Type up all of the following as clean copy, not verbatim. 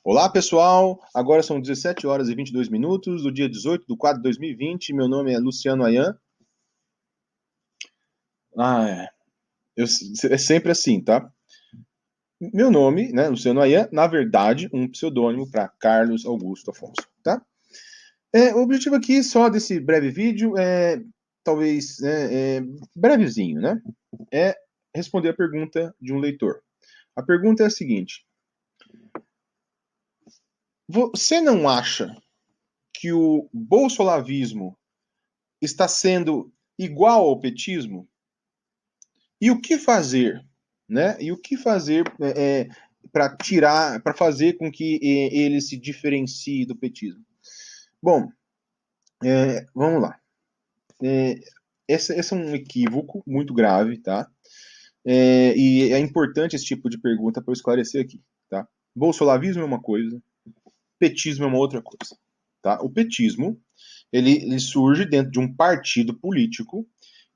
Olá, pessoal! Agora são 17 horas e 22 minutos do dia 18/4/2020. Meu nome é Luciano Ayan. Ah, é sempre assim, tá? Meu nome, né, Luciano Ayan, na verdade, um pseudônimo para Carlos Augusto Afonso, tá? O objetivo aqui só desse breve vídeo talvez, brevezinho, né? É responder a pergunta de um leitor. A pergunta é a seguinte: você não acha que o bolsolavismo está sendo igual ao petismo? E o que fazer, né? E o que fazer para tirar, para fazer com que ele se diferencie do petismo? Bom, vamos lá. Esse é um equívoco muito grave, tá? E é importante esse tipo de pergunta para eu esclarecer aqui, tá? Bolsolavismo é uma coisa, petismo é uma outra coisa, tá? O petismo ele surge dentro de um partido político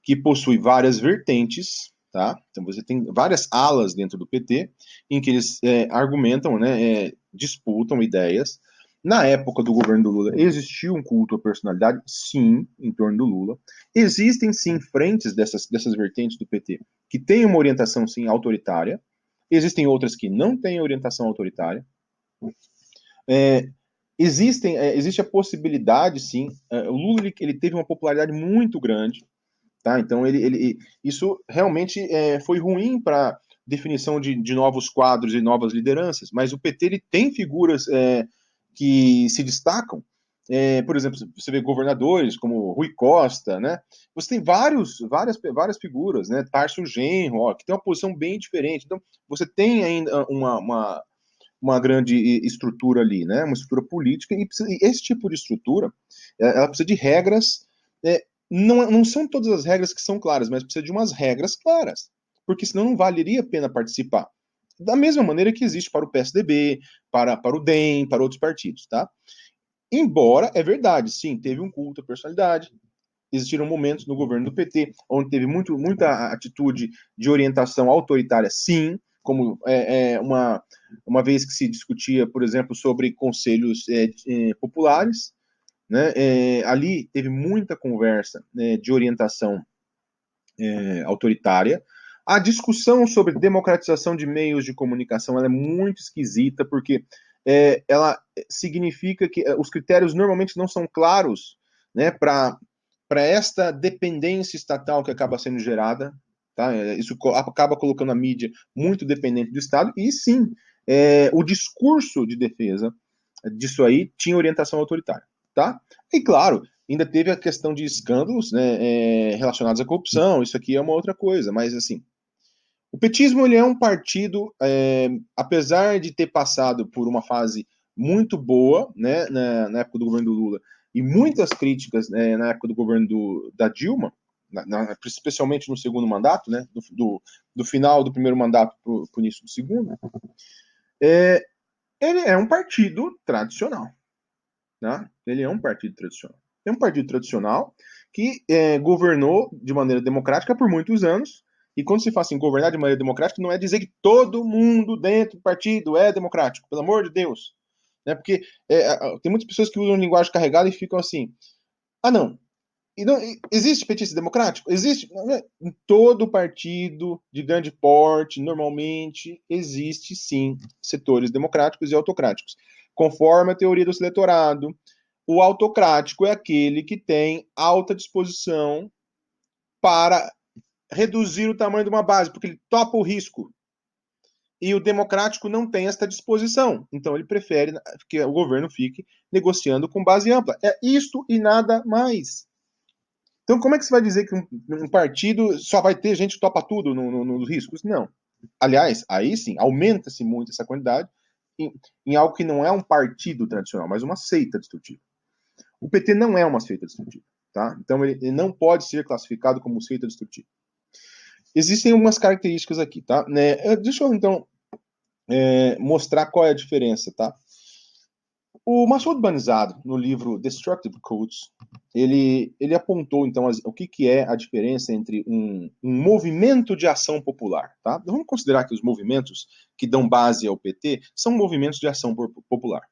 que possui várias vertentes, tá? Então você tem várias alas dentro do PT em que eles argumentam, né, disputam ideias. Na época do governo do Lula, existiu um culto à personalidade, sim, em torno do Lula. Existem, sim, frentes dessas vertentes do PT que têm uma orientação, sim, autoritária. Existem outras que não têm orientação autoritária. É, existe a possibilidade, sim. O Lula ele teve uma popularidade muito grande, tá? Então isso realmente foi ruim para definição de novos quadros e novas lideranças. Mas o PT ele tem figuras que se destacam. Por exemplo, você vê governadores como Rui Costa, né? Você tem várias figuras, né? Tarso Genro, ó, que tem uma posição bem diferente. Então, você tem ainda uma grande estrutura ali, né? Uma estrutura política, e esse tipo de estrutura, ela precisa de regras, não são todas as regras que são claras, mas precisa de umas regras claras, porque senão não valeria a pena participar. Da mesma maneira que existe para o PSDB, para o DEM, para outros partidos, tá? Embora, é verdade, sim, teve um culto à personalidade, existiram momentos no governo do PT onde teve muita atitude de orientação autoritária, sim, como uma vez que se discutia, por exemplo, sobre conselhos populares, né? Ali teve muita conversa, né, de orientação autoritária. A discussão sobre democratização de meios de comunicação ela é muito esquisita, porque ela significa que os critérios normalmente não são claros, né, para esta dependência estatal que acaba sendo gerada. Tá? Isso acaba colocando a mídia muito dependente do Estado, e sim, o discurso de defesa disso aí tinha orientação autoritária. Tá? E claro, ainda teve a questão de escândalos, né, relacionados à corrupção, isso aqui é uma outra coisa, mas assim, o petismo ele é um partido, apesar de ter passado por uma fase muito boa, né, na época do governo do Lula, e muitas críticas, na época do governo da Dilma, especialmente no segundo mandato, né, do final do primeiro mandato para o início do segundo, ele é um partido tradicional. Né? Ele é um partido tradicional. É um partido tradicional que governou de maneira democrática por muitos anos. E quando se fala assim, governar de maneira democrática, não é dizer que todo mundo dentro do partido é democrático, pelo amor de Deus. Né? Porque tem muitas pessoas que usam linguagem carregada e ficam assim: ah, não. Existe petista democrático? Existe. Em todo partido de grande porte, normalmente, existe sim setores democráticos e autocráticos. Conforme a teoria do eleitorado, o autocrático é aquele que tem alta disposição para reduzir o tamanho de uma base, porque ele topa o risco. E o democrático não tem esta disposição. Então ele prefere que o governo fique negociando com base ampla. É isto e nada mais. Então, como é que você vai dizer que um partido só vai ter gente que topa tudo nos riscos? Não. Aliás, aí sim, aumenta-se muito essa quantidade em algo que não é um partido tradicional, mas uma seita destrutiva. O PT não é uma seita destrutiva. Tá? Então, ele não pode ser classificado como seita destrutiva. Existem algumas características aqui. Tá? Deixa eu, então, mostrar qual é a diferença. Tá? O Massoud Banizado, no livro Destructive Cults, ele apontou, então, o que é a diferença entre um movimento de ação popular. Tá? Vamos considerar que os movimentos que dão base ao PT são movimentos de ação popular.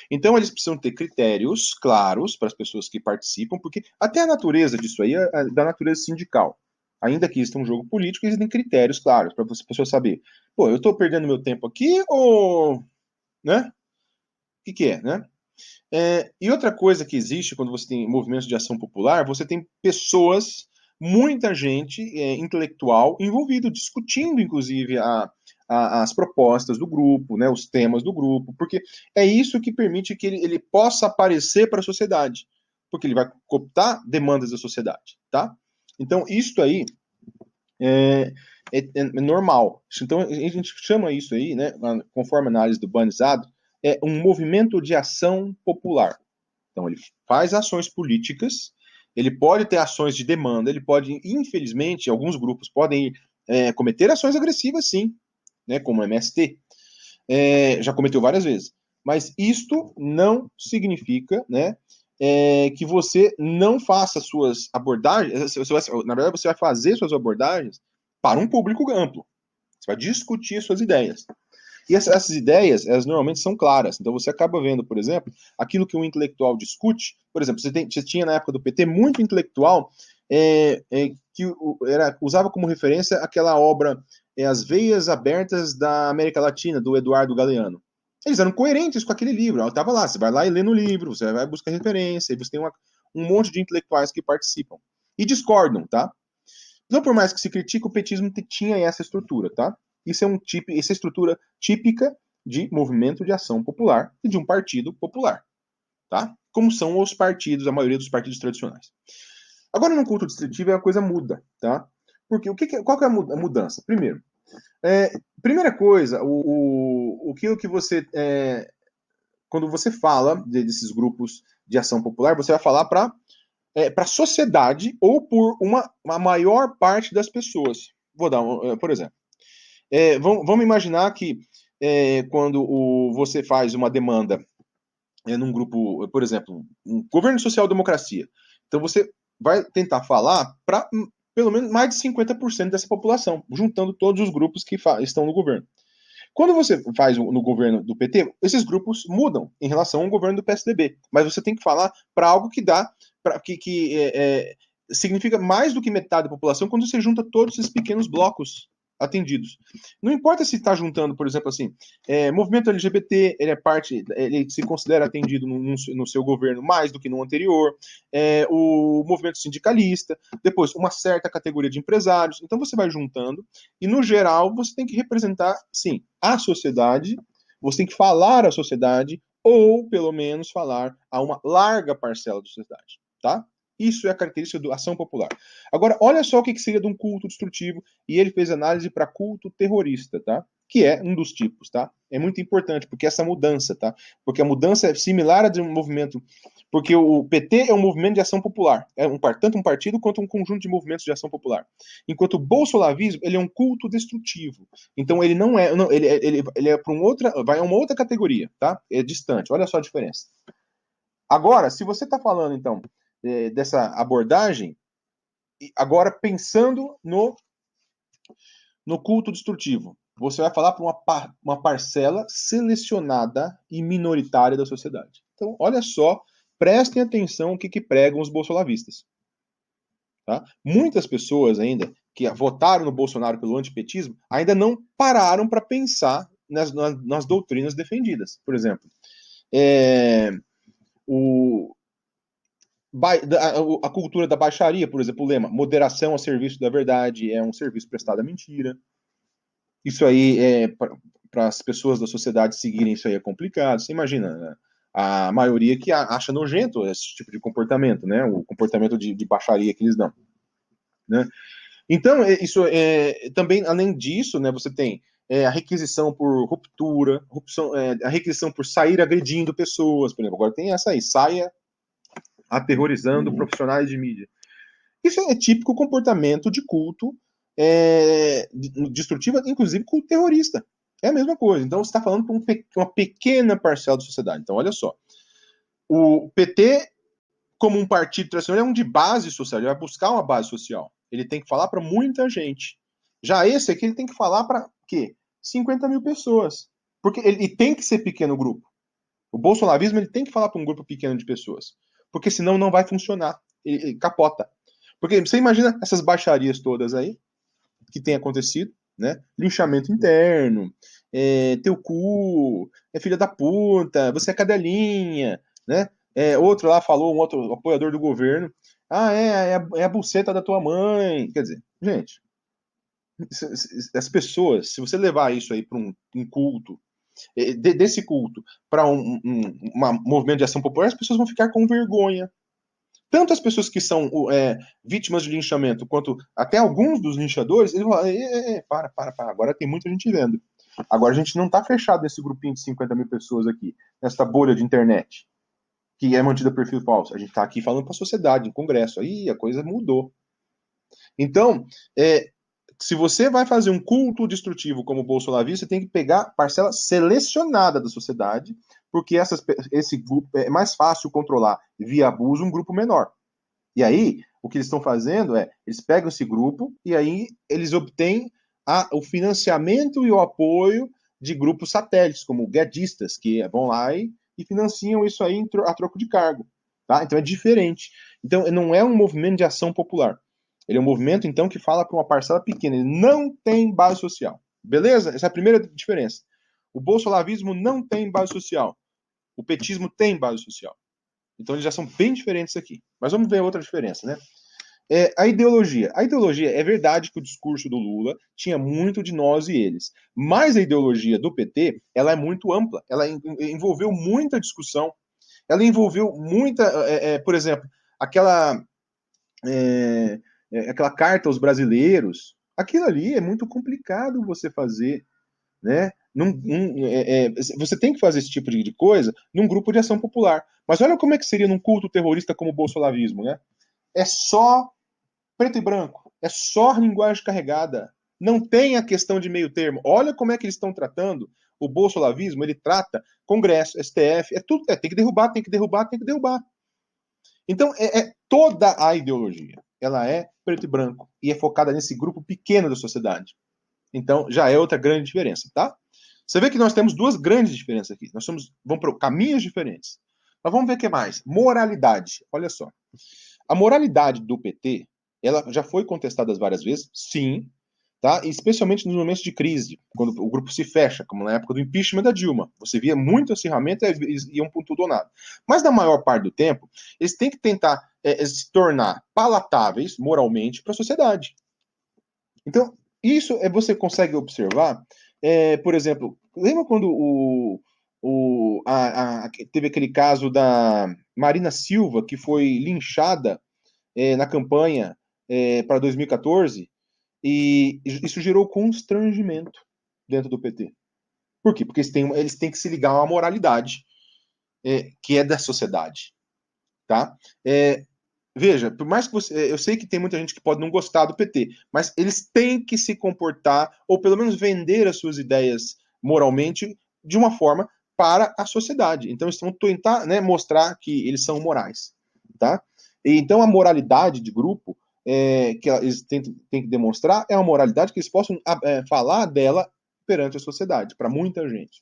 Então, eles precisam ter critérios claros para as pessoas que participam, porque até a natureza disso aí é da natureza sindical. Ainda que exista um jogo político, existem critérios claros para as pessoas saber, pô, eu estou perdendo meu tempo aqui ou... né? O que é, né? E outra coisa que existe quando você tem movimentos de ação popular, você tem pessoas, muita gente intelectual envolvido, discutindo, inclusive, as propostas do grupo, né, os temas do grupo, porque é isso que permite que ele possa aparecer para a sociedade, porque ele vai cooptar demandas da sociedade, tá? Então, isso aí é normal. Então, a gente chama isso aí, né, conforme a análise do Banizado, é um movimento de ação popular. Então, ele faz ações políticas, ele pode ter ações de demanda, ele pode, infelizmente, alguns grupos podem cometer ações agressivas, sim, né, como o MST, já cometeu várias vezes. Mas isto não significa, né, que você não faça suas abordagens, na verdade, você vai fazer suas abordagens para um público amplo. Você vai discutir suas ideias. E essas ideias, elas normalmente são claras. Então você acaba vendo, por exemplo, aquilo que um intelectual discute. Por exemplo, você tinha na época do PT muito intelectual que usava como referência aquela obra As Veias Abertas da América Latina, do Eduardo Galeano. Eles eram coerentes com aquele livro. Estava lá, você vai lá e lê no livro, você vai buscar referência, e você tem um monte de intelectuais que participam. E discordam, tá? Então, por mais que se critique, o petismo tinha essa estrutura, tá? Isso é essa estrutura típica de movimento de ação popular e de um partido popular, tá? Como são os partidos, a maioria dos partidos tradicionais. Agora, no culto distritivo, a coisa muda, tá? Porque qual que é a mudança? Primeiro, primeira coisa, o que você quando você fala desses grupos de ação popular, você vai falar para a sociedade ou por uma maior parte das pessoas. Vou dar por exemplo. Vamos imaginar que quando você faz uma demanda num grupo, por exemplo, um governo social-democracia. Então você vai tentar falar para pelo menos mais de 50% dessa população, juntando todos os grupos que estão no governo. Quando você faz no governo do PT, esses grupos mudam em relação ao governo do PSDB. Mas você tem que falar para algo que dá, que significa mais do que metade da população quando você junta todos esses pequenos blocos atendidos. Não importa se está juntando, por exemplo, assim, movimento LGBT, ele se considera atendido no seu governo mais do que no anterior, o movimento sindicalista, depois uma certa categoria de empresários. Então você vai juntando e, no geral, você tem que representar, sim, a sociedade, você tem que falar à sociedade ou, pelo menos, falar a uma larga parcela da sociedade, tá? Isso é a característica da ação popular. Agora, olha só o que seria de um culto destrutivo, e ele fez análise para culto terrorista, tá? Que é um dos tipos, tá? É muito importante, porque essa mudança, tá? Porque a mudança é similar a de um movimento, porque o PT é um movimento de ação popular, tanto um partido quanto um conjunto de movimentos de ação popular. Enquanto o bolsolavismo, ele é um culto destrutivo. Então ele não é, não, ele é para vai a uma outra categoria, tá? É distante. Olha só a diferença. Agora, se você está falando então dessa abordagem, agora pensando no culto destrutivo, você vai falar para uma parcela selecionada e minoritária da sociedade. Então, olha só, prestem atenção o que pregam os bolsolavistas. Tá? Muitas pessoas ainda que votaram no Bolsonaro pelo antipetismo ainda não pararam para pensar nas doutrinas defendidas. Por exemplo, a cultura da baixaria, por exemplo, o lema moderação ao serviço da verdade é um serviço prestado à mentira. Isso aí para as pessoas da sociedade seguirem isso aí é complicado. Você imagina, né? A maioria que acha nojento esse tipo de comportamento, né? O comportamento de baixaria que eles dão, né? Então, isso também, além disso, né, você tem a requisição por ruptura, a requisição por sair agredindo pessoas, por exemplo. Agora tem essa aí, saia aterrorizando profissionais de mídia. Isso é típico comportamento de culto destrutivo, inclusive culto terrorista. É a mesma coisa. Então, você está falando para uma pequena parcela da sociedade. Então, olha só. O PT, como um partido tradicional, é um de base social, ele vai buscar uma base social. Ele tem que falar para muita gente. Já esse aqui, ele tem que falar para quê? 50 mil pessoas. Porque ele tem que ser pequeno grupo. O bolsonarismo ele tem que falar para um grupo pequeno de pessoas. Porque senão não vai funcionar. Ele capota. Porque você imagina essas baixarias todas aí que tem acontecido, né? Linchamento interno, teu cu, é filha da puta, você é cadelinha, né? Outro lá falou, um outro apoiador do governo, é a buceta da tua mãe. Quer dizer, gente, as pessoas, se você levar isso aí para um culto, desse culto para um movimento de ação popular, as pessoas vão ficar com vergonha. Tanto as pessoas que são vítimas de linchamento, quanto até alguns dos linchadores, eles vão falar, para, agora tem muita gente vendo. Agora a gente não está fechado nesse grupinho de 50 mil pessoas aqui, nessa bolha de internet, que é mantida perfil falso. A gente está aqui falando para a sociedade, em congresso. Aí a coisa mudou. Então, se você vai fazer um culto destrutivo como o bolsonarismo, você tem que pegar parcela selecionada da sociedade, porque esse grupo é mais fácil controlar via abuso um grupo menor. E aí, o que eles estão fazendo eles pegam esse grupo e aí eles obtêm o financiamento e o apoio de grupos satélites, como guedistas, que vão lá e financiam isso aí a troco de cargo. Tá? Então é diferente. Então não é um movimento de ação popular. Ele é um movimento, então, que fala para uma parcela pequena. Ele não tem base social. Beleza? Essa é a primeira diferença. O bolsolavismo não tem base social. O petismo tem base social. Então eles já são bem diferentes aqui. Mas vamos ver outra diferença, né? A ideologia. A ideologia, é verdade que o discurso do Lula tinha muito de nós e eles. Mas a ideologia do PT, ela é muito ampla. Ela envolveu muita discussão. Ela envolveu muita... por exemplo, aquela carta aos brasileiros. Aquilo ali é muito complicado você fazer, né? Você tem que fazer esse tipo de coisa num grupo de ação popular. Mas olha como é que seria num culto terrorista como o bolsonarismo, né? É só preto e branco, é só linguagem carregada. Não tem a questão de meio termo. Olha como é que eles estão tratando o bolsonarismo. Ele trata Congresso, STF, é tudo. Tem que derrubar, tem que derrubar, tem que derrubar. Então, toda a ideologia. Ela é preto e branco e é focada nesse grupo pequeno da sociedade. Então, já é outra grande diferença, tá? Você vê que nós temos duas grandes diferenças aqui. Vamos para caminhos diferentes. Mas vamos ver o que mais. Moralidade. Olha só. A moralidade do PT, ela já foi contestada várias vezes, sim, tá? Especialmente nos momentos de crise, quando o grupo se fecha, como na época do impeachment da Dilma. Você via muito acirramento e eles iam por tudo ou nada. Mas na maior parte do tempo, eles têm que tentar se tornar palatáveis moralmente para a sociedade. Então, isso você consegue observar, por exemplo, lembra quando teve aquele caso da Marina Silva, que foi linchada na campanha para 2014, e isso gerou constrangimento dentro do PT. Por quê? Porque eles têm que se ligar a uma moralidade que é da sociedade. Tá? Veja, por mais que eu sei que tem muita gente que pode não gostar do PT, mas eles têm que se comportar, ou pelo menos vender as suas ideias moralmente, de uma forma para a sociedade. Então, eles vão tentar, né, mostrar que eles são morais. Tá? E, então, a moralidade de grupo que eles têm que demonstrar é uma moralidade que eles possam falar dela perante a sociedade, para muita gente.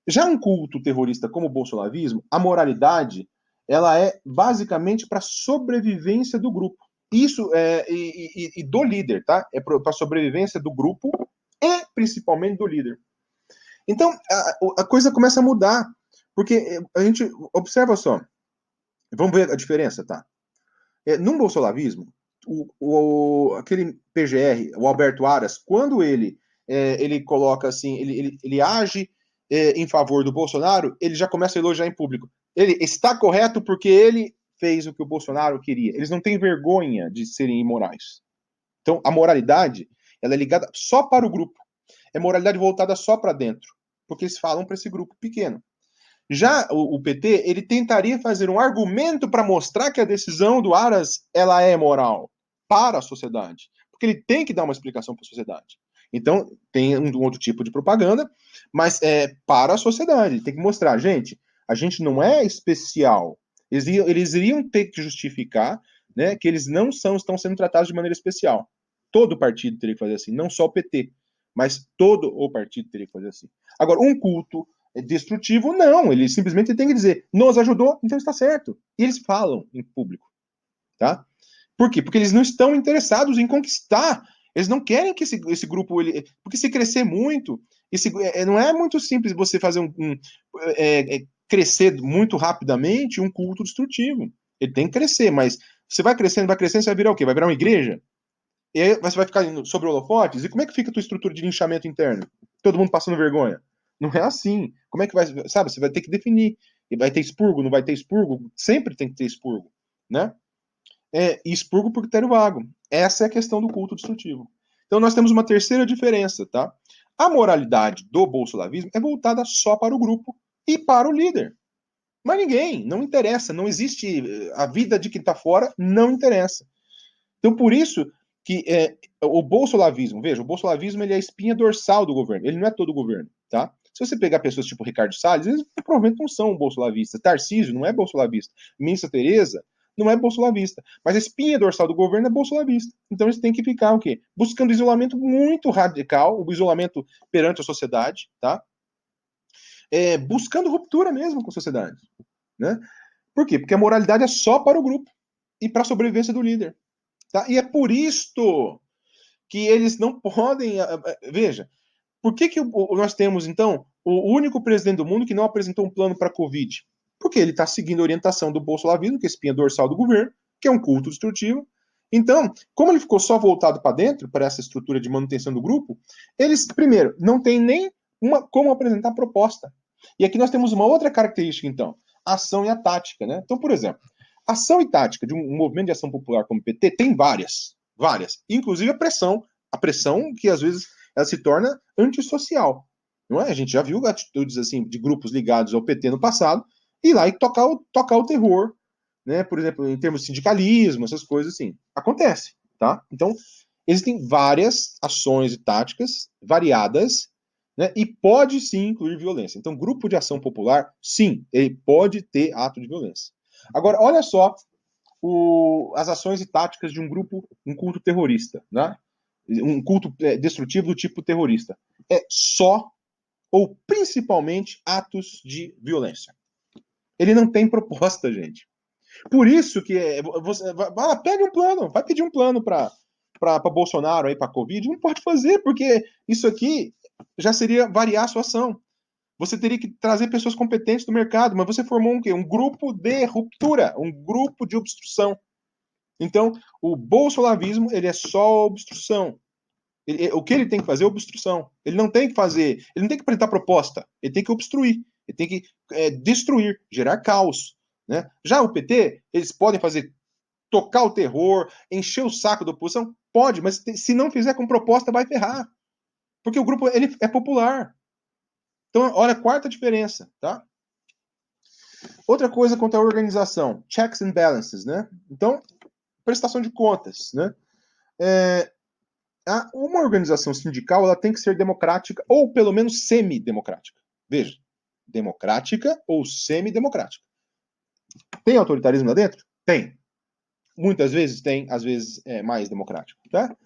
Já um culto terrorista como o bolsonarismo, a moralidade ela é basicamente para sobrevivência do grupo. Isso e do líder, tá? É para sobrevivência do grupo e principalmente do líder. Então a coisa começa a mudar, porque a gente observa só. Vamos ver a diferença, tá? No bolsonarismo, aquele PGR, o Alberto Aras, quando ele coloca assim, ele age em favor do Bolsonaro, ele já começa a elogiar em público. Ele está correto porque ele fez o que o Bolsonaro queria. Eles não têm vergonha de serem imorais. Então, a moralidade, ela é ligada só para o grupo. É moralidade voltada só para dentro, porque eles falam para esse grupo pequeno. Já o PT, ele tentaria fazer um argumento para mostrar que a decisão do Aras ela é moral para a sociedade, porque ele tem que dar uma explicação para a sociedade. Então, tem um outro tipo de propaganda, mas para a sociedade. Ele tem que mostrar, gente, A gente não é especial. Eles iriam ter que justificar, né, que eles não estão sendo tratados de maneira especial. Todo partido teria que fazer assim, não só o PT, mas todo o partido teria que fazer assim. Agora, um culto destrutivo, não. Ele simplesmente tem que dizer, nos ajudou, então está certo. E eles falam em público. Tá? Por quê? Porque eles não estão interessados em conquistar. Eles não querem que esse grupo... porque se crescer muito... não é muito simples você fazer crescer muito rapidamente um culto destrutivo. Ele tem que crescer, mas você vai crescendo, você vai virar o quê? Vai virar uma igreja? E aí você vai ficar sobre holofotes? E como é que fica a tua estrutura de linchamento interno? Todo mundo passando vergonha? Não é assim. Como é que vai... Sabe, você vai ter que definir. E vai ter expurgo, não vai ter expurgo? Sempre tem que ter expurgo, né? E expurgo por critério vago. Essa é a questão do culto destrutivo. Então nós temos uma terceira diferença, tá? A moralidade do bolsonavismo é voltada só para o grupo e para o líder. Mas ninguém, não interessa, não existe, a vida de quem está fora não interessa. Então por isso que o bolsonavismo, veja, o bolsonavismo ele é a espinha dorsal do governo, ele não é todo o governo, tá? Se você pegar pessoas tipo Ricardo Salles, eles provavelmente não são bolsonavistas. Tarcísio não é bolsonavista. Ministra Tereza não é bolsonavista. Mas a espinha dorsal do governo é bolsonavista. Então eles têm que ficar o quê? Buscando isolamento muito radical, o isolamento perante a sociedade, tá? Buscando ruptura mesmo com a sociedade, né? Por quê? Porque a moralidade é só para o grupo e para a sobrevivência do líder, tá? E é por isto que eles não podem... Veja, por que nós temos, então, o único presidente do mundo que não apresentou um plano para a Covid? Porque ele está seguindo a orientação do bolsonavismo, que é a espinha dorsal do governo, que é um culto destrutivo. Então, como ele ficou só voltado para dentro, para essa estrutura de manutenção do grupo, eles, primeiro, não tem nem como apresentar proposta. E aqui nós temos uma outra característica, então, a ação e a tática, né? Então, por exemplo, ação e tática de um movimento de ação popular como o PT tem várias, inclusive a pressão que às vezes ela se torna antissocial. Não é? A gente já viu atitudes assim de grupos ligados ao PT no passado, ir lá e tocar o terror, né? Por exemplo, em termos de sindicalismo, essas coisas assim. Acontece, tá? Então, existem várias ações e táticas variadas, né? E pode sim incluir violência. Então, grupo de ação popular, sim, ele pode ter ato de violência. Agora, olha só as ações e táticas de um grupo, um culto terrorista, né? Um culto destrutivo do tipo terrorista. É só ou principalmente atos de violência. Ele não tem proposta, gente. Por isso que você pede um plano, vai pedir um plano para Bolsonaro aí para Covid, não pode fazer, porque isso aqui já seria variar a sua ação. Você teria que trazer pessoas competentes do mercado, mas você formou um quê? Um grupo de ruptura, um grupo de obstrução. Então, o bolsonavismo, ele é só obstrução. O que ele tem que fazer é obstrução. Ele não tem que apresentar proposta, ele tem que obstruir, ele tem que destruir, gerar caos. Né? Já o PT, eles podem tocar o terror, encher o saco da oposição? Pode, mas se não fizer com proposta, vai ferrar. Porque o grupo ele é popular. Então, olha a quarta diferença, tá? Outra coisa quanto à organização, checks and balances, né? Então, prestação de contas, né? Uma organização sindical ela tem que ser democrática ou pelo menos semidemocrática. Veja, democrática ou semidemocrática. Tem autoritarismo lá dentro? Tem. Muitas vezes tem, às vezes é mais democrático, tá?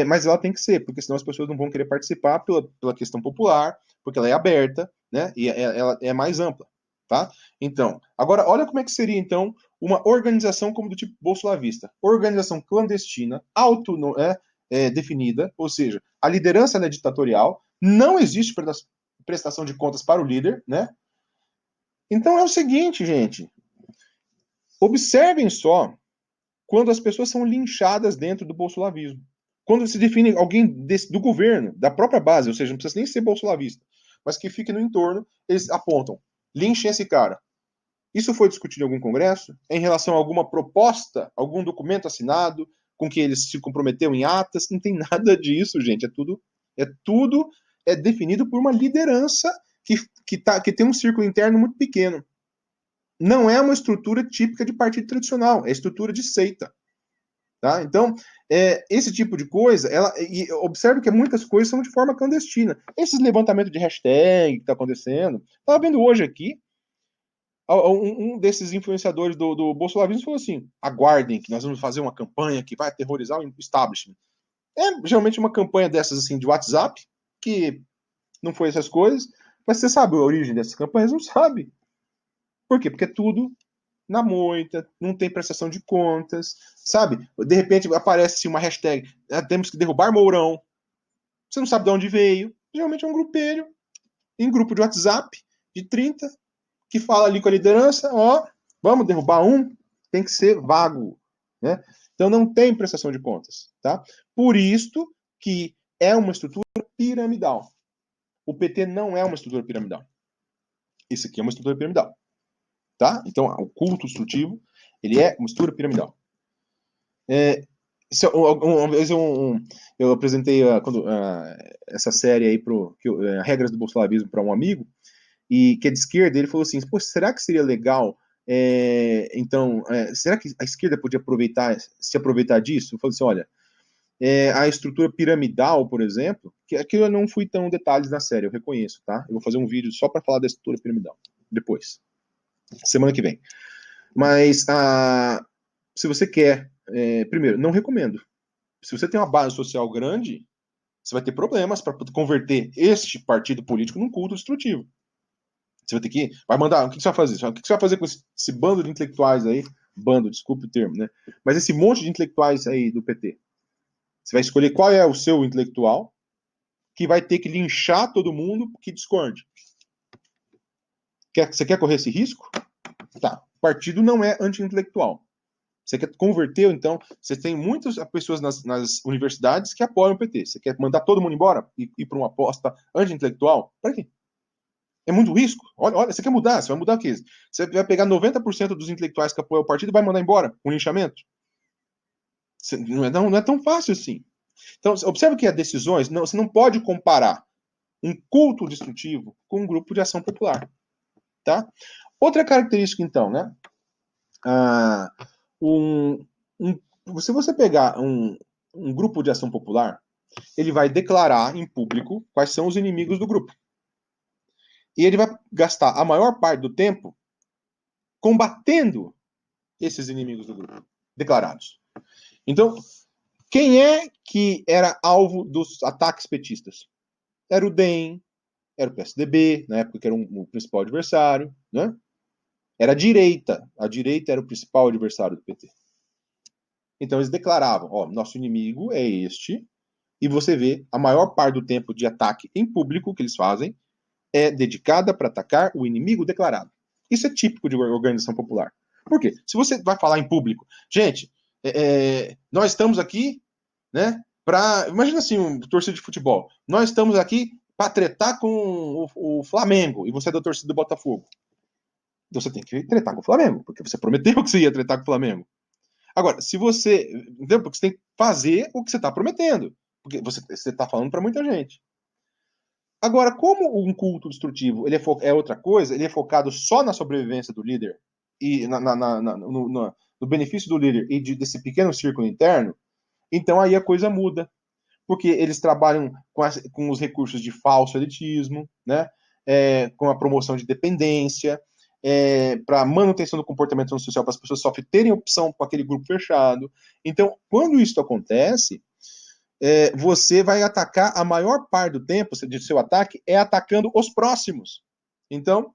Mas ela tem que ser, porque senão as pessoas não vão querer participar pela questão popular, porque ela é aberta, né? E ela é mais ampla, tá? Então, agora olha como é que seria então uma organização como do tipo bolsolavista, organização clandestina, definida, ou seja, a liderança é ditatorial, não existe prestação de contas para o líder, né? Então é o seguinte, gente, observem só quando as pessoas são linchadas dentro do bolsolavismo. Quando se define alguém do governo, da própria base, ou seja, não precisa nem ser bolsolavista, mas que fique no entorno, eles apontam, linchem esse cara. Isso foi discutido em algum congresso? Em relação a alguma proposta, algum documento assinado, com que eles se comprometeram em atas? Não tem nada disso, gente. É tudo definido por uma liderança que tem um círculo interno muito pequeno. Não é uma estrutura típica de partido tradicional, é estrutura de seita. Tá? Então, esse tipo de coisa, e observe que muitas coisas são de forma clandestina. Esses levantamentos de hashtag que está acontecendo, estava vendo hoje aqui, Um desses influenciadores do bolsonarismo falou assim: aguardem que nós vamos fazer uma campanha que vai aterrorizar o establishment. É geralmente uma campanha dessas assim de WhatsApp, que não foi essas coisas, mas você sabe a origem dessas campanhas? Não sabe. Por quê? Porque é tudo na moita, não tem prestação de contas, sabe? De repente aparece uma hashtag, temos que derrubar Mourão. Você não sabe de onde veio. Geralmente é um grupelho, em grupo de WhatsApp, de 30, que fala ali com a liderança, ó, vamos derrubar um, tem que ser vago, né? Então não tem prestação de contas, tá? Por isto que é uma estrutura piramidal. O PT não é uma estrutura piramidal. Isso aqui é uma estrutura piramidal, tá? Então o culto instrutivo, ele é uma estrutura piramidal. Uma vez eu apresentei essa série aí Regras do Bolsonarismo para um amigo, e que é de esquerda, ele falou assim, pô, será que seria legal, será que a esquerda podia se aproveitar disso? Eu falei assim, olha, a estrutura piramidal, por exemplo, que aqui eu não fui tão detalhes na série, eu reconheço, tá? Eu vou fazer um vídeo só para falar da estrutura piramidal, depois, semana que vem. Mas, se você quer, primeiro, não recomendo. Se você tem uma base social grande, você vai ter problemas para converter este partido político num culto destrutivo. Você vai ter que. Vai mandar. O que você vai fazer? O que você vai fazer com esse bando de intelectuais aí? Bando, desculpe o termo, né? Mas esse monte de intelectuais aí do PT. Você vai escolher qual é o seu intelectual que vai ter que linchar todo mundo que discorde. Você quer correr esse risco? Tá. O partido não é anti-intelectual. Você quer converter, então, você tem muitas pessoas nas universidades que apoiam o PT. Você quer mandar todo mundo embora e ir para uma aposta anti-intelectual? Para quê? É muito risco. Olha, você quer mudar, você vai mudar o quê? Você vai pegar 90% dos intelectuais que apoiam o partido e vai mandar embora um linchamento? Não é tão fácil assim. Então, observe que as decisões, você não pode comparar um culto destrutivo com um grupo de ação popular. Tá? Outra característica, então, né? Se você pegar um grupo de ação popular, ele vai declarar em público quais são os inimigos do grupo. E ele vai gastar a maior parte do tempo combatendo esses inimigos do grupo, declarados. Então, quem é que era alvo dos ataques petistas? Era o DEM, era o PSDB, na época que era o principal adversário, né? Era a direita era o principal adversário do PT. Então eles declaravam, ó, nosso inimigo é este, e você vê a maior parte do tempo de ataque em público que eles fazem é dedicada para atacar o inimigo declarado. Isso é típico de organização popular. Por quê? Se você vai falar em público, gente, nós estamos aqui, né, para... Imagina assim, um torcedor de futebol. Nós estamos aqui para tretar com o Flamengo, e você é da torcida do Botafogo. Então você tem que tretar com o Flamengo, porque você prometeu que você ia tretar com o Flamengo. Agora, se você... Entendeu? Porque você tem que fazer o que você está prometendo. Porque você está falando para muita gente. Agora, como um culto destrutivo ele é outra coisa, ele é focado só na sobrevivência do líder e no benefício do líder e desse pequeno círculo interno, então aí a coisa muda. Porque eles trabalham com os recursos de falso elitismo, né? Com a promoção de dependência, para manutenção do comportamento social, para as pessoas só terem opção com aquele grupo fechado. Então, quando isso acontece, você vai atacar a maior parte do tempo de seu ataque é atacando os próximos. Então,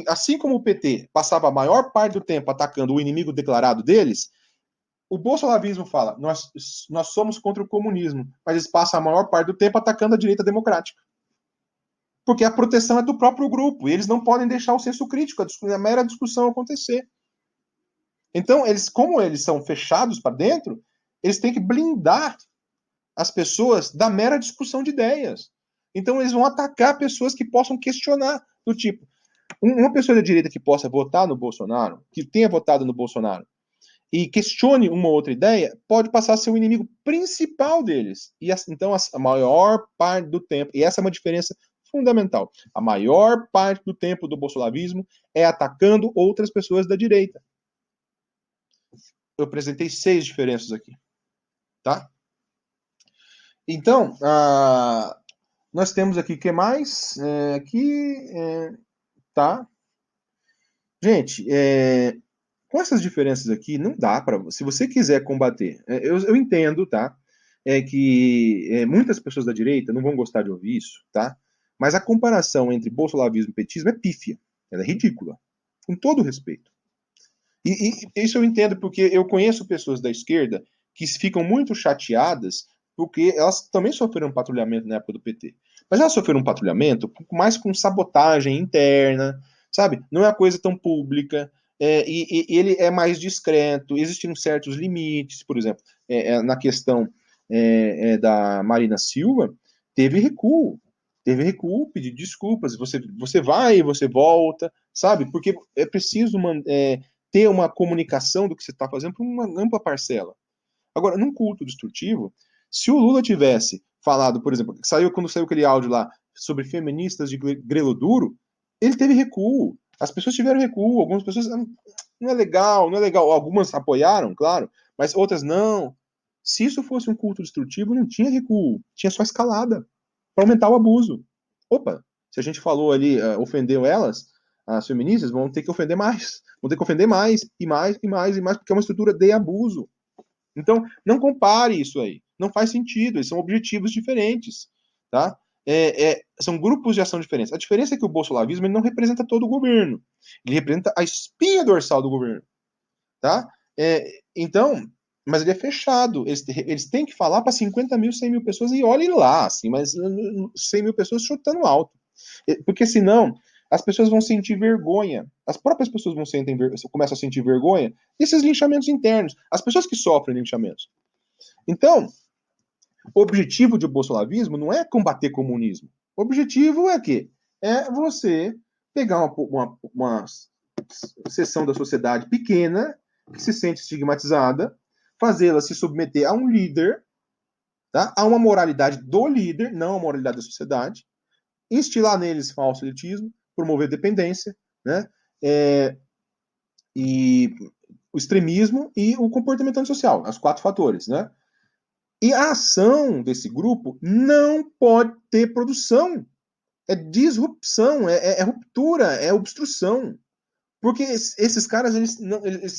assim como o PT passava a maior parte do tempo atacando o inimigo declarado deles, o bolsonarismo fala, nós somos contra o comunismo, mas eles passam a maior parte do tempo atacando a direita democrática. Porque a proteção é do próprio grupo, e eles não podem deixar o senso crítico, a mera discussão acontecer. Então, como eles são fechados para dentro, eles têm que blindar as pessoas da mera discussão de ideias. Então eles vão atacar pessoas que possam questionar, do tipo, uma pessoa da direita que possa votar no Bolsonaro, que tenha votado no Bolsonaro, e questione uma outra ideia, pode passar a ser o inimigo principal deles. E então a maior parte do tempo, e essa é uma diferença fundamental, a maior parte do tempo do bolsonarismo é atacando outras pessoas da direita. Eu apresentei 6 diferenças aqui, tá? Então, nós temos aqui o que mais? Tá. Gente, com essas diferenças aqui, não dá para. Se você quiser combater, eu entendo, tá? Que muitas pessoas da direita não vão gostar de ouvir isso, tá? Mas a comparação entre bolsolavismo e petismo é pífia. Ela é ridícula. Com todo respeito. E isso eu entendo porque eu conheço pessoas da esquerda que ficam muito chateadas porque elas também sofreram um patrulhamento na época do PT. Mas elas sofreram um patrulhamento mais com sabotagem interna, sabe? Não é uma coisa tão pública. E ele é mais discreto, existiram certos limites, por exemplo, na questão da Marina Silva, teve recuo. Teve recuo, pedir desculpas, você vai, você volta, sabe? Porque é preciso ter uma comunicação do que você está fazendo para uma ampla parcela. Agora, num culto destrutivo, se o Lula tivesse falado, por exemplo, quando saiu aquele áudio lá sobre feministas de grelo duro, ele teve recuo. As pessoas tiveram recuo, algumas pessoas não é legal, não é legal. Algumas apoiaram, claro, mas outras não. Se isso fosse um culto destrutivo, não tinha recuo, tinha só escalada para aumentar o abuso. Opa, se a gente falou ali, ofendeu elas, as feministas, vão ter que ofender mais. Vão ter que ofender mais, e mais, e mais, e mais, porque é uma estrutura de abuso. Então, não compare isso aí. Não faz sentido, eles são objetivos diferentes. Tá? São grupos de ação diferentes. A diferença é que o bolsolavismo ele não representa todo o governo. Ele representa a espinha dorsal do governo. Tá? Então, mas ele é fechado. Eles têm que falar para 50 mil, 100 mil pessoas e olhem lá, assim, mas 100 mil pessoas chutando alto. Porque senão as pessoas vão sentir vergonha. As próprias pessoas começam a sentir vergonha desses linchamentos internos. As pessoas que sofrem linchamento. Então, o objetivo do bolsonavismo não é combater comunismo. O objetivo é que é você pegar uma seção da sociedade pequena que se sente estigmatizada, fazê-la se submeter a um líder, tá? A uma moralidade do líder, não a moralidade da sociedade, instilar neles falso elitismo, promover dependência, né? E o extremismo e o comportamento antissocial, os 4 fatores, né? E a ação desse grupo não pode ter produção. É disrupção, é ruptura, é obstrução. Porque esses caras eles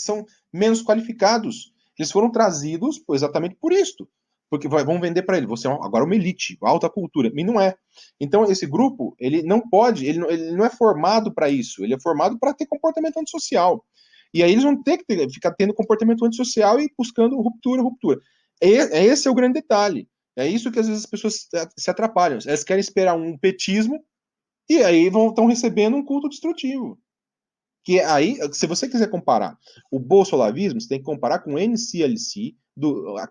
são menos qualificados. Eles foram trazidos exatamente por isso. Porque vão vender para ele, você é agora uma elite, alta cultura. E não é. Então, esse grupo, ele não pode, ele não é formado para isso. Ele é formado para ter comportamento antissocial. E aí eles vão ter que ficar tendo comportamento antissocial e buscando ruptura, ruptura. Esse é o grande detalhe. É isso que às vezes as pessoas se atrapalham. Elas querem esperar um petismo e aí estão recebendo um culto destrutivo. Que aí, se você quiser comparar o bolsolavismo, você tem que comparar com o NCLC,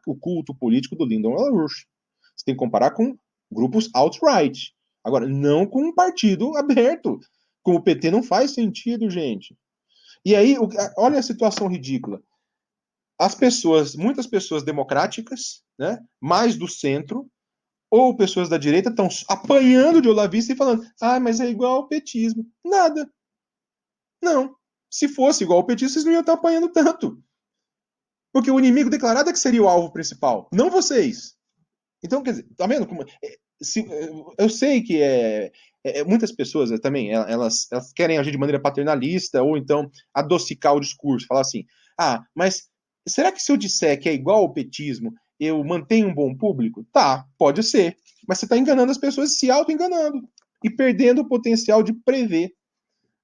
o culto político do Lyndon LaRouche. Você tem que comparar com grupos alt-right. Agora, não com um partido aberto. Com o PT não faz sentido, gente. E aí, olha a situação ridícula. Muitas pessoas democráticas, né, mais do centro, ou pessoas da direita estão apanhando de olavista e falando, mas é igual ao petismo. Nada. Não. Se fosse igual ao petismo, vocês não iam estar apanhando tanto. Porque o inimigo declarado é que seria o alvo principal, não vocês. Então, quer dizer, tá vendo como. Eu sei que muitas pessoas também, elas querem agir de maneira paternalista, ou então adocicar o discurso, falar assim, mas será que se eu disser que é igual ao petismo, eu mantenho um bom público? Tá, pode ser. Mas você está enganando as pessoas, se auto-enganando e perdendo o potencial de prever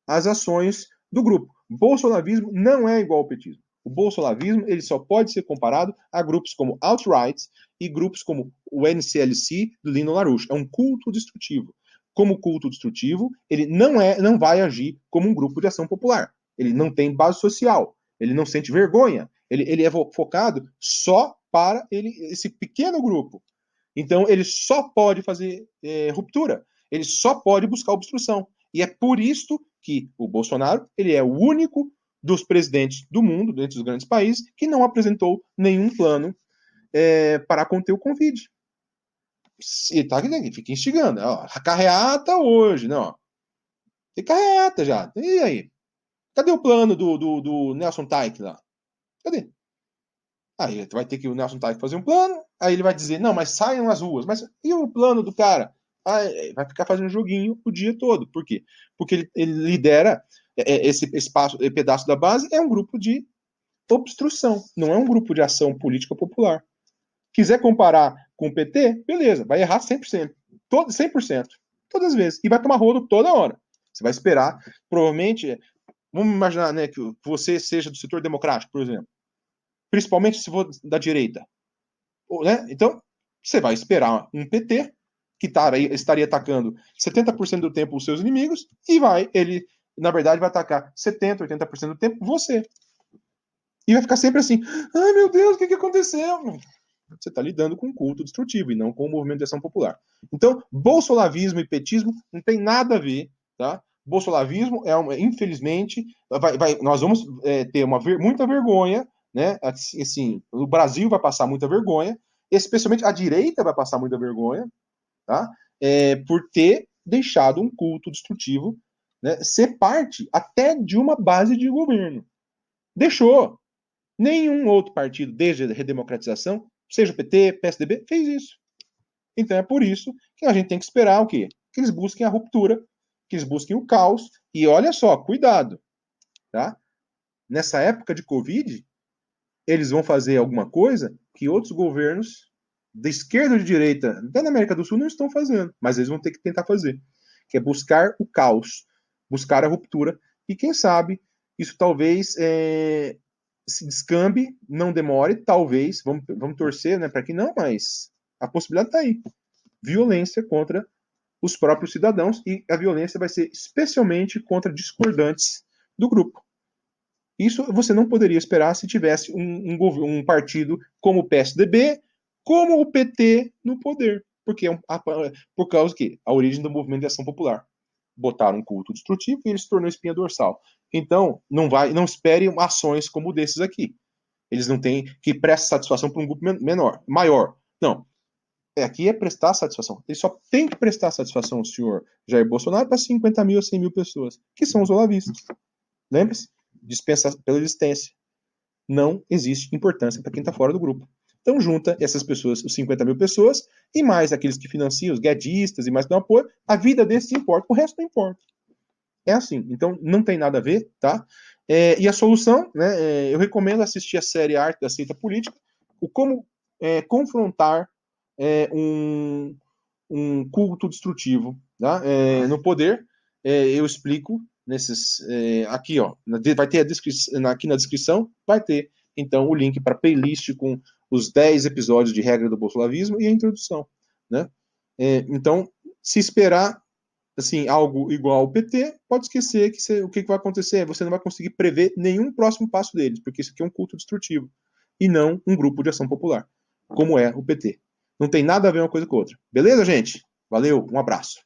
as ações do grupo. Bolsonavismo não é igual ao petismo. O bolsonavismo ele só pode ser comparado a grupos como alt-right e grupos como o NCLC do Lyndon LaRouche. É um culto destrutivo. Como culto destrutivo, ele não vai agir como um grupo de ação popular. Ele não tem base social. Ele não sente vergonha. Ele é focado só para esse pequeno grupo. Então, ele só pode fazer ruptura. Ele só pode buscar obstrução. E é por isso que o Bolsonaro ele é o único dos presidentes do mundo, dentre os grandes países, que não apresentou nenhum plano para conter o Covid. E tá aqui, fica instigando. Ó, a carreata hoje, não. Tem carreata já. E aí? Cadê o plano do Nelson Taik lá? Cadê? Aí vai ter que o Nelson Taik fazer um plano, aí ele vai dizer, não, mas saiam as ruas. Mas e o plano do cara? Vai ficar fazendo joguinho o dia todo. Por quê? Porque ele lidera esse pedaço da base é um grupo de obstrução, não é um grupo de ação política popular. Quiser comparar com o PT, beleza, vai errar 100%. 100%. Todas as vezes. E vai tomar rolo toda hora. Você vai esperar, provavelmente, vamos imaginar, né, que você seja do setor democrático, por exemplo. Principalmente se for da direita. Né? Então, você vai esperar um PT que estaria atacando 70% do tempo os seus inimigos e ele, na verdade, vai atacar 70%, 80% do tempo você. E vai ficar sempre assim, ai meu Deus, o que aconteceu? Você está lidando com um culto destrutivo e não com o movimento de ação popular. Então, bolsolavismo e petismo não tem nada a ver, tá? Bolsolavismo infelizmente, nós vamos ter muita vergonha, né? Assim, o Brasil vai passar muita vergonha, especialmente a direita vai passar muita vergonha, tá? Por ter deixado um culto destrutivo, né, ser parte até de uma base de governo. Deixou. Nenhum outro partido, desde a redemocratização, seja PT, PSDB, fez isso. Então é por isso que a gente tem que esperar o quê? Que eles busquem a ruptura, que eles busquem o caos. E olha só, cuidado, tá? Nessa época de Covid, eles vão fazer alguma coisa que outros governos, da esquerda ou de direita, até na América do Sul, não estão fazendo. Mas eles vão ter que tentar fazer. Que é buscar o caos, buscar a ruptura. E quem sabe, isso talvez se descambe, não demore, talvez, vamos torcer, né, para que não, mas a possibilidade está aí. Violência contra os próprios cidadãos, e a violência vai ser especialmente contra discordantes do grupo. Isso você não poderia esperar se tivesse um partido como o PSDB, como o PT no poder, porque por causa que a origem do movimento de ação popular. Botaram um culto destrutivo e ele se tornou espinha dorsal. Então, não espere ações como desses aqui. Eles não têm que prestar satisfação para um grupo maior. Não. Aqui é prestar satisfação. Ele só tem que prestar satisfação ao senhor Jair Bolsonaro para 50 mil a 100 mil pessoas, que são os olavistas. Lembre-se, dispensa pela existência. Não existe importância para quem está fora do grupo. Então junta essas pessoas, os 50 mil pessoas, e mais aqueles que financiam, os guedistas e mais que dão apoio, a vida desses importa, o resto não importa. É assim, então não tem nada a ver, tá? E a solução, né, eu recomendo assistir a série Arte da Seita Política, o como confrontar um culto destrutivo, tá? No poder. Eu explico aqui, ó, vai ter aqui na descrição, vai ter então o link para playlist com os 10 episódios de Regra do Bolsolavismo e a introdução, né? Então, se esperar assim, algo igual ao PT, pode esquecer que o que vai acontecer? Você não vai conseguir prever nenhum próximo passo deles, porque isso aqui é um culto destrutivo, e não um grupo de ação popular, como é o PT. Não tem nada a ver uma coisa com a outra. Beleza, gente? Valeu, um abraço.